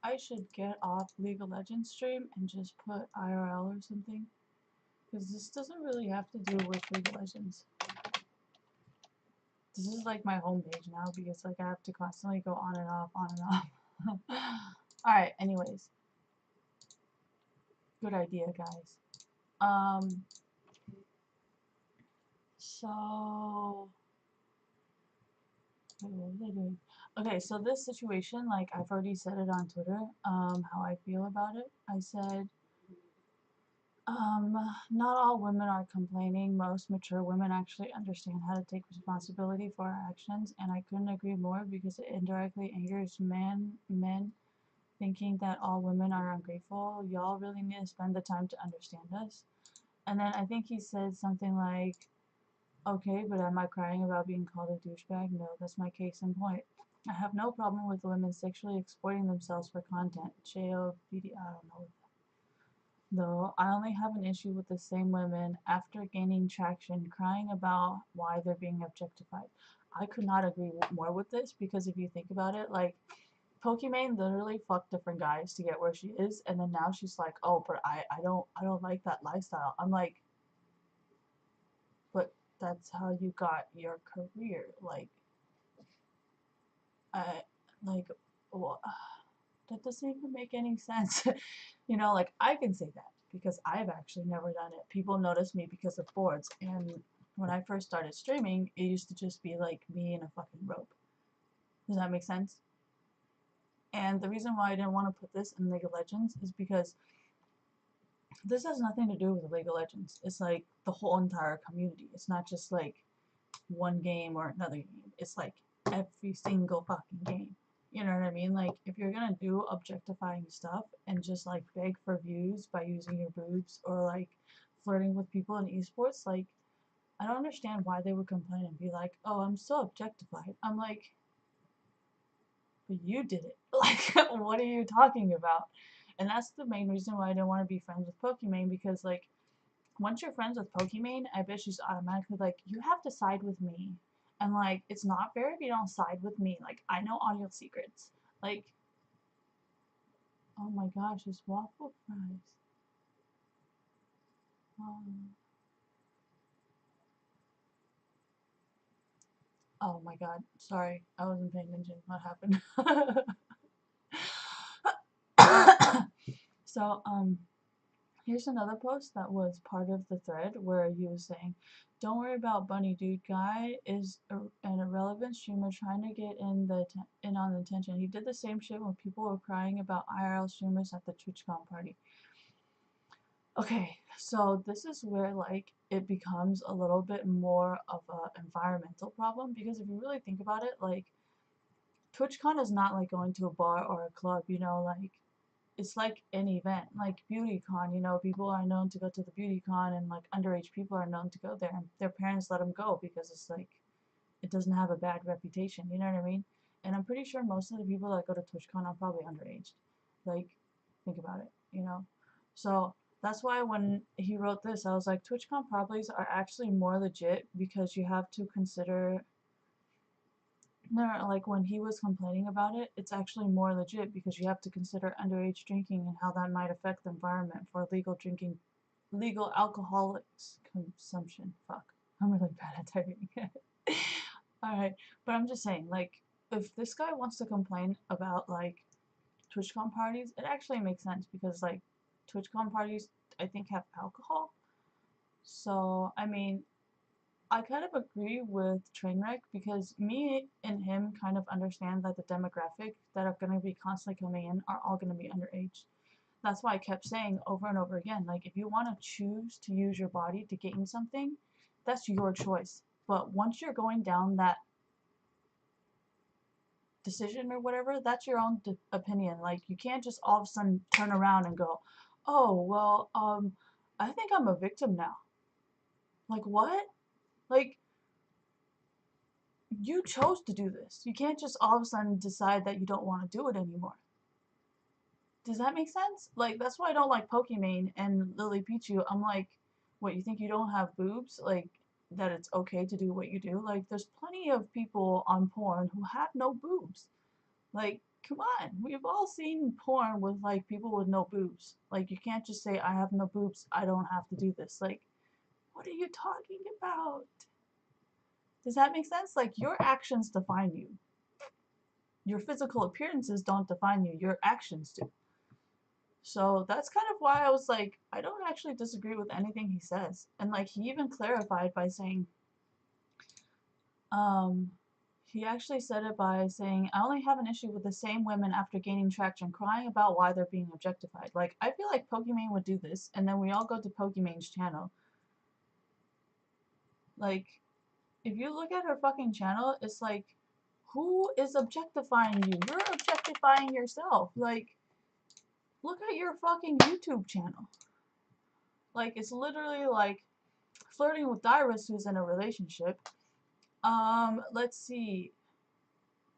I should get off League of Legends stream and just put IRL or something. Because this doesn't really have to do with League of Legends. This is like my homepage now because like I have to constantly go on and off, on and off. Alright, anyways. Good idea, guys. So wait, what was I doing? Okay, so this situation, like I've already said it on Twitter, how I feel about it. I said, not all women are complaining. Most mature women actually understand how to take responsibility for our actions, and I couldn't agree more because it indirectly angers men thinking that all women are ungrateful. Y'all really need to spend the time to understand us. And then I think he said something like, okay, but am I crying about being called a douchebag? No, that's my case in point. I have no problem with women sexually exploiting themselves for content. J-O-B-D, I don't know. Though I only have an issue with the same women after gaining traction crying about why they're being objectified. I could not agree more with this because if you think about it, like Pokimane literally fucked different guys to get where she is, and then now she's like, oh, but I don't like that lifestyle. I'm like, but that's how you got your career. Like, I like, well, that doesn't even make any sense. You know, like I can say that because I've actually never done it. People notice me because of boards, and when I first started streaming, it used to just be like me and a fucking rope. Does that make sense? And the reason why I didn't want to put this in League of Legends is because this has nothing to do with League of Legends. It's like the whole entire community. It's not just like one game or another game. It's like every single fucking game. You know what I mean? Like, if you're gonna do objectifying stuff and just like beg for views by using your boobs or like flirting with people in esports, like, I don't understand why they would complain and be like, oh, I'm so objectified. I'm like, but you did it. Like, what are you talking about? And that's the main reason why I didn't want to be friends with Pokimane because, like, once you're friends with Pokimane, I bet she's automatically like, you have to side with me. And like, it's not fair if you don't side with me. Like, I know all your secrets. Like, oh my gosh, it's waffle fries. Oh my god, sorry, I wasn't paying attention. What happened? So, here's another post that was part of the thread where he was saying, "Don't worry about Bunny Dude. Guy is an irrelevant streamer trying to get in on the attention. He did the same shit when people were crying about IRL streamers at the TwitchCon party." Okay, so this is where like it becomes a little bit more of an environmental problem because if you really think about it, like TwitchCon is not like going to a bar or a club, you know, like it's like an event, like BeautyCon, you know, people are known to go to the BeautyCon and like underage people are known to go there and their parents let them go because it's like, it doesn't have a bad reputation, you know what I mean? And I'm pretty sure most of the people that go to TwitchCon are probably underage. Like, think about it, you know? So that's why when he wrote this, I was like, TwitchCon parties are actually more legit because you have to consider no, like when he was complaining about it, it's actually more legit because you have to consider underage drinking and how that might affect the environment for legal alcoholics consumption. Fuck, I'm really bad at typing. Alright, but I'm just saying, like, if this guy wants to complain about, like, TwitchCon parties, it actually makes sense because, like, TwitchCon parties, I think, have alcohol. So, I mean, I kind of agree with Trainwreck because me and him kind of understand that the demographic that are going to be constantly coming in are all going to be underage. That's why I kept saying over and over again, like if you want to choose to use your body to gain something, that's your choice. But once you're going down that decision or whatever, that's your own opinion. Like you can't just all of a sudden turn around and go, "Oh, well, I think I'm a victim now." Like what? Like you chose to do this. You can't just all of a sudden decide that you don't want to do it anymore. Does that make sense? Like, that's why I don't like Pokimane and Lily Pichu. I'm like, what, you think you don't have boobs? Like, that it's okay to do what you do? Like, there's plenty of people on porn who have no boobs. Like, come on, we've all seen porn with like people with no boobs. Like you can't just say I have no boobs, I don't have to do this. Like, what are you talking about? Does that make sense? Like your actions define you. Your physical appearances don't define you, your actions do. So that's kind of why I was like, I don't actually disagree with anything he says. And like he even clarified by saying, um, he actually said it by saying, I only have an issue with the same women after gaining traction crying about why they're being objectified. Like, I feel like Pokimane would do this, and then we all go to Pokimane's channel. Like, if you look at her fucking channel, it's like, who is objectifying you? You're objectifying yourself. Like, look at your fucking YouTube channel. Like, it's literally like flirting with Dyrus, who's in a relationship. Let's see.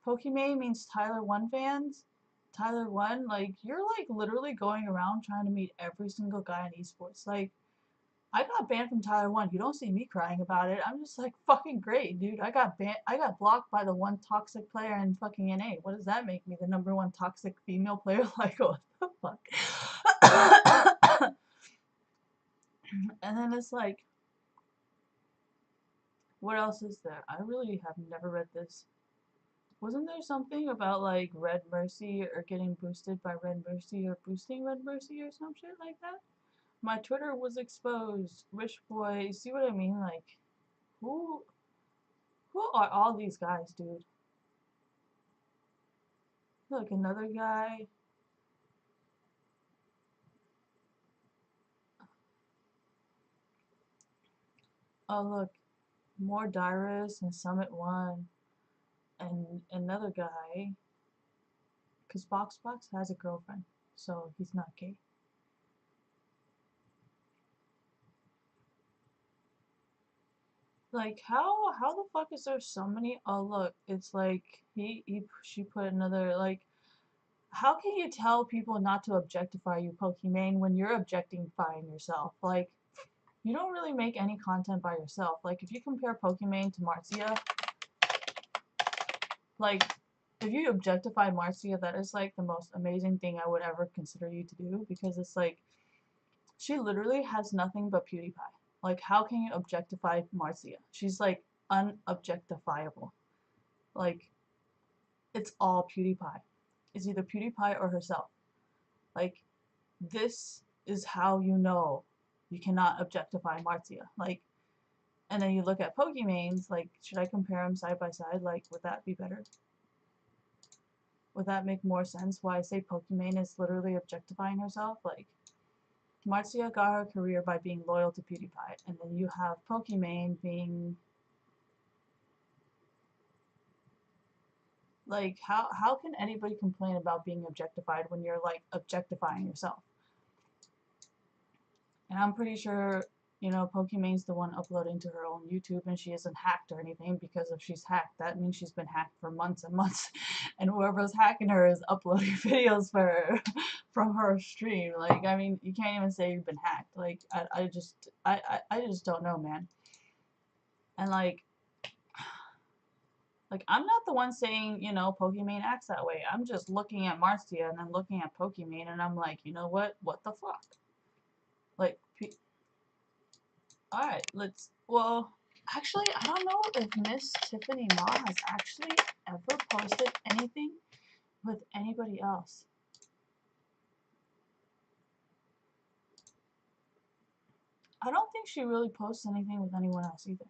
Pokimane means Tyler 1 fans. Tyler 1, like, you're like literally going around trying to meet every single guy in esports. Like, I got banned from Tyler 1. You don't see me crying about it. I'm just like, fucking great, dude. I got blocked by the one toxic player in fucking NA. What does that make me? The #1 toxic female player? Like, what the fuck? And then it's like, what else is there? I really have never read this. Wasn't there something about like Red Mercy or getting boosted by Red Mercy or boosting Red Mercy or some shit like that? My Twitter was exposed. Rich boy, see what I mean? Like, who are all these guys, dude? Look, another guy. Oh look, more Dyrus and Summit 1 and another guy. Cause Box has a girlfriend, so he's not gay. Like how the fuck is there so many? Oh look, it's like she put another like. How can you tell people not to objectify you, Pokimane, when you're objectifying yourself? Like, you don't really make any content by yourself. Like, if you compare Pokimane to Marcia, like, if you objectify Marcia, that is like the most amazing thing I would ever consider you to do, because it's like she literally has nothing but PewDiePie. Like, how can you objectify Marcia? She's like unobjectifiable. Like, it's all PewDiePie. It's either PewDiePie or herself. Like, this is how you know you cannot objectify Marcia. Like, and then you look at Pokimane's, like, should I compare them side by side? Like, would that be better? Would that make more sense why I say Pokimane is literally objectifying herself? Like, Marcia got her career by being loyal to PewDiePie, and then you have Pokimane being like, how can anybody complain about being objectified when you're like objectifying yourself? And I'm pretty sure, you know, Pokimane's the one uploading to her own YouTube, and she isn't hacked or anything, because if she's hacked, that means she's been hacked for months and months, and whoever's hacking her is uploading videos for her from her stream. Like, I mean, you can't even say you've been hacked. Like, I just don't know, man. And like I'm not the one saying, you know, Pokimane acts that way. I'm just looking at Marcia and then looking at Pokimane, and I'm like, you know what? What the fuck? Like, alright, well, actually, I don't know if Miss Tiffany Ma has actually ever posted anything with anybody else. I don't think she really posts anything with anyone else either.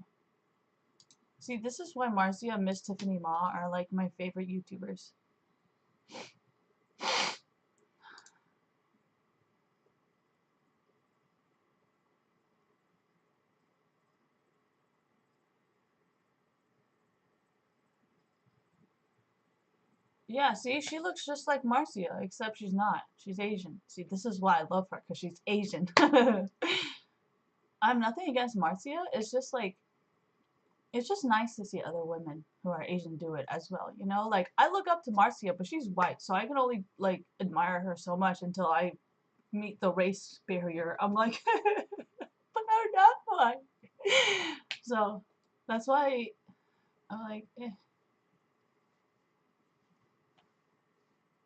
See, this is why Marcia and Miss Tiffany Ma are like my favorite YouTubers. Yeah, see, she looks just like Marcia, except she's not. She's Asian. See, this is why I love her, because she's Asian. I'm nothing against Marcia. It's just like, it's just nice to see other women who are Asian do it as well, you know? Like, I look up to Marcia, but she's white, so I can only, like, admire her so much until I meet the race barrier. I'm like, but I'm not white. So, that's why I'm like, eh.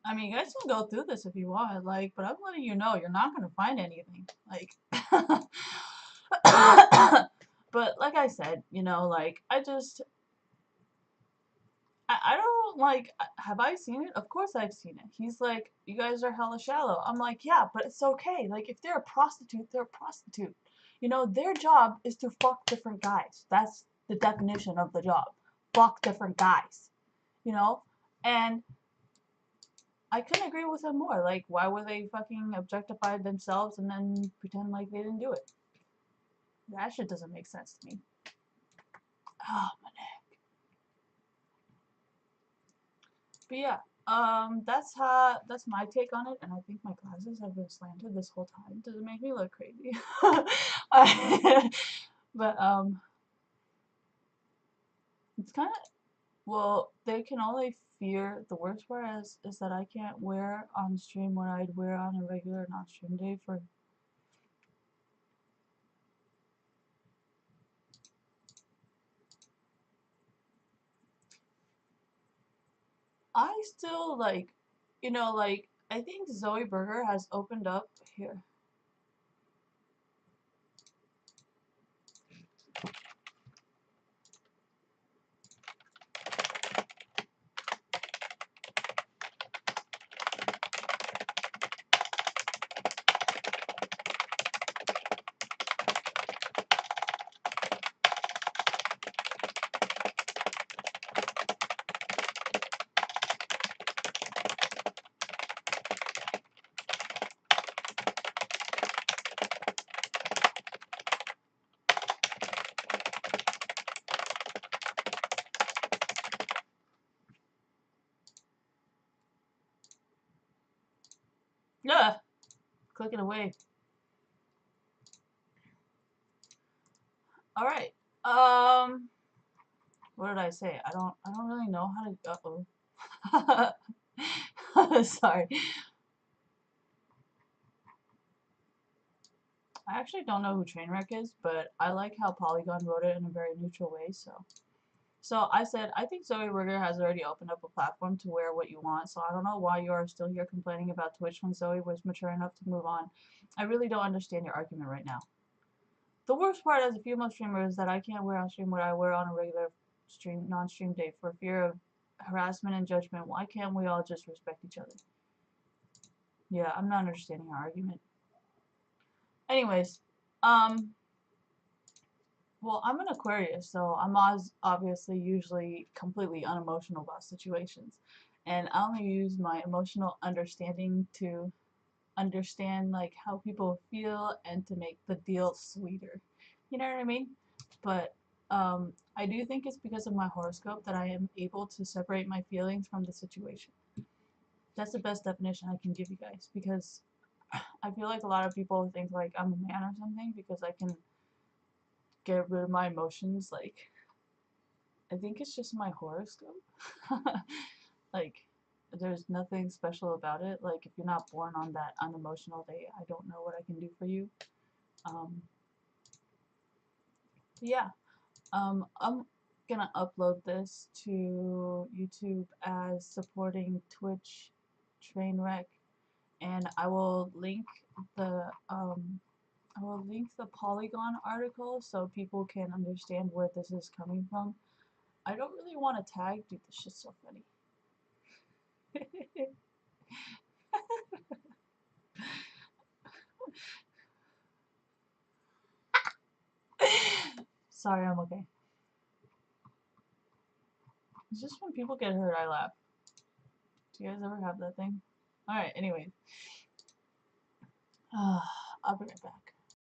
I mean, you guys can go through this if you want, like, but I'm letting you know you're not gonna find anything. Like, but like I said, you know, like I don't like. Have I seen it? Of course I've seen it. He's like, you guys are hella shallow. I'm like, yeah, but it's okay. Like, if they're a prostitute, they're a prostitute. You know, their job is to fuck different guys. That's the definition of the job. Fuck different guys. You know, and I couldn't agree with him more. Like, why would they fucking objectify themselves and then pretend like they didn't do it? That shit doesn't make sense to me. Oh, my neck. But yeah, that's my take on it, and I think my glasses have been slanted this whole time. Does it make me look crazy? But it's kind of, well, they can only fear, the worst part is that I can't wear on stream what I'd wear on a regular non-stream day for. I still like, you know, like, I think Zoe Berger has opened up here. Yeah, click it away. All right. What did I say? I don't really know how to. Uh-oh. Sorry. I actually don't know who Trainwreck is, but I like how Polygon wrote it in a very neutral way. So I said I think Zoe Berger has already opened up a platform to wear what you want. So I don't know why you are still here complaining about Twitch when Zoe was mature enough to move on. I really don't understand your argument right now. The worst part as a female streamer is that I can't wear on stream what I wear on a regular stream, non-stream day for fear of harassment and judgment. Why can't we all just respect each other? Yeah, I'm not understanding your argument. Anyways, well, I'm an Aquarius, so I'm obviously usually completely unemotional about situations. And I only use my emotional understanding to understand like how people feel and to make the deal sweeter. You know what I mean? But I do think it's because of my horoscope that I am able to separate my feelings from the situation. That's the best definition I can give you guys because I feel like a lot of people think like I'm a man or something because I can get rid of my emotions. Like, I think it's just my horoscope. Like, there's nothing special about it. Like, if you're not born on that unemotional day, I don't know what I can do for you. Um, yeah, I'm gonna upload this to YouTube as supporting Twitch Trainwreck, and the I will link the Polygon article so people can understand where this is coming from. I don't really want to tag, dude. This shit's so funny. Sorry, I'm okay. It's just when people get hurt, I laugh. Do you guys ever have that thing? Alright, anyway. I'll be right back.